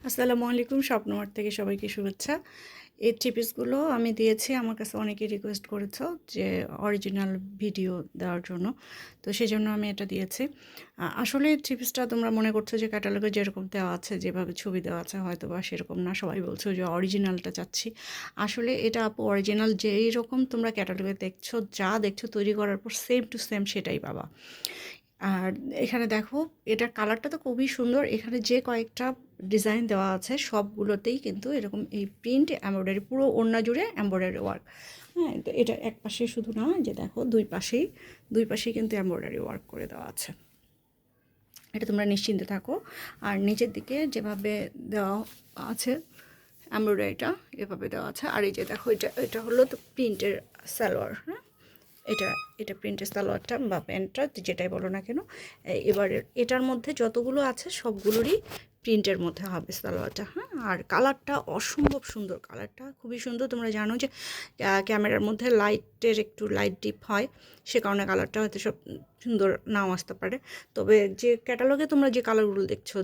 আসসালামু আলাইকুম, স্বপ্নমার্ট থেকে সবাইকে শুভেচ্ছা। এই থ্রি পিসগুলো আমি দিয়েছি, আমার কাছে অনেকেই রিকোয়েস্ট করেছো যে অরিজিনাল ভিডিও দেওয়ার জন্য, তো সেজন্য আমি এটা দিয়েছি। আসলে থ্রি পিসটা তোমরা মনে করছো যে ক্যাটালগে যেরকম দেওয়া আছে, যেভাবে ছবি দেওয়া আছে, হয়তো বা সেরকম না। সবাই বলছো যে অরিজিনালটা চাচ্ছি। আসলে এটা আপু অরিজিনাল যেই রকম তোমরা ক্যাটালগে দেখছো, যা দেখছো তৈরি করার পর সেম টু সেম সেটাই পাবা। আর এখানে দেখো, এটার কালারটা তো খুবই সুন্দর। এখানে যে কয়েকটা ডিজাইন দেওয়া আছে সবগুলোতেই কিন্তু এরকম এই প্রিন্ট এমব্রয়ডারি, পুরো ওড়না জুড়ে এমব্রয়ডারি ওয়ার্ক। হ্যাঁ, তো এটা এক পাশে শুধু না, যে দেখো দুই পাশেই কিন্তু এমব্রয়ডারি ওয়ার্ক করে দেওয়া আছে। এটা তোমরা নিশ্চিন্তে থাকো। আর নিচের দিকে যেভাবে দেওয়া আছে এমব্রয়ডারিটা, এভাবে দেওয়া আছে। আর এই যে দেখো, এটা এটা হলো তো প্রিন্টের সালোয়ার। হ্যাঁ, এটা এটা প্রিন্টের সালোয়ারটা বা প্যান্টটা, যেটাই বলো না কেন। এবার এটার মধ্যে যতগুলো আছে সবগুলোরই প্রিন্টের মধ্যে হবে সালোয়ারটা। হ্যাঁ, আর কালারটা অসম্ভব সুন্দর, কালারটা খুবই সুন্দর। তোমরা জানো যে ক্যামেরার মধ্যে লাইটের একটু লাইট ডিপ হয়, সে কারণে কালারটা হয়তো সব সুন্দর নাও আসতে পারে। তবে যে ক্যাটালগে তোমরা যে কালারগুলো দেখছো,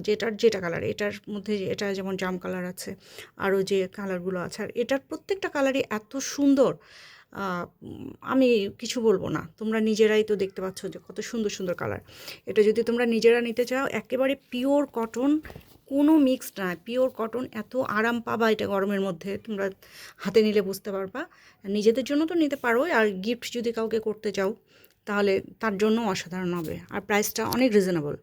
যেটা কালার, এটার মধ্যে এটা যেমন জাম কালার আছে, আরও যে কালারগুলো আছে, আর এটার প্রত্যেকটা কালারই এত সুন্দর। আমি কিছু বলবো না, তোমরা নিজেরাই তো দেখতে পাচ্ছ যে কত সুন্দর সুন্দর কালার। এটা যদি তোমরা নিজেরা নিতে চাও, একেবারে পিওর কটন, কোনো মিক্সড না, পিওর কটন। এত আরাম পাবা এটা গরমের মধ্যে, তোমরা হাতে নিলে বুঝতে পারবা। নিজেদের জন্য তো নিতে পারো, আর গিফট যদি কাউকে করতে চাও তাহলে তার জন্য অসাধারণ হবে। আর প্রাইসটা অনেক রিজনেবল।